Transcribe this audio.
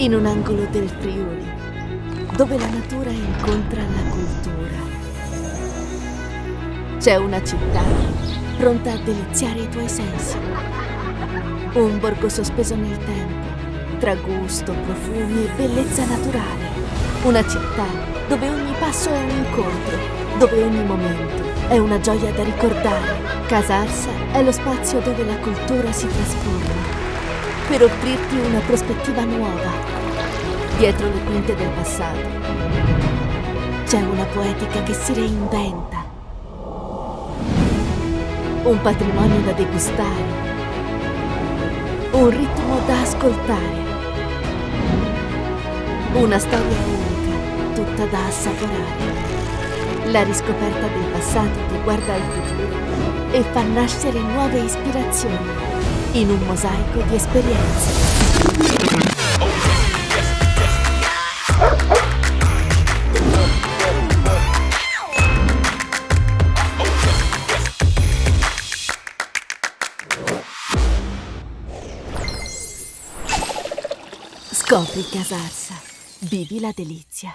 in un angolo del Friuli, dove la natura incontra la cultura. C'è una città pronta a deliziare i tuoi sensi. Un borgo sospeso nel tempo, tra gusto, profumi e bellezza naturale. Una città dove ogni passo è un incontro, dove ogni momento è una gioia da ricordare. Casa Arsa è lo spazio dove la cultura si trasforma, per offrirti una prospettiva nuova. Dietro le quinte del passato c'è una poetica che si reinventa, un patrimonio da degustare, un ritmo da ascoltare, una storia unica, tutta da assaporare. La riscoperta del passato che guarda al futuro e fa nascere nuove ispirazioni in un mosaico di esperienze. Scopri Casa Arsa, vivi la delizia.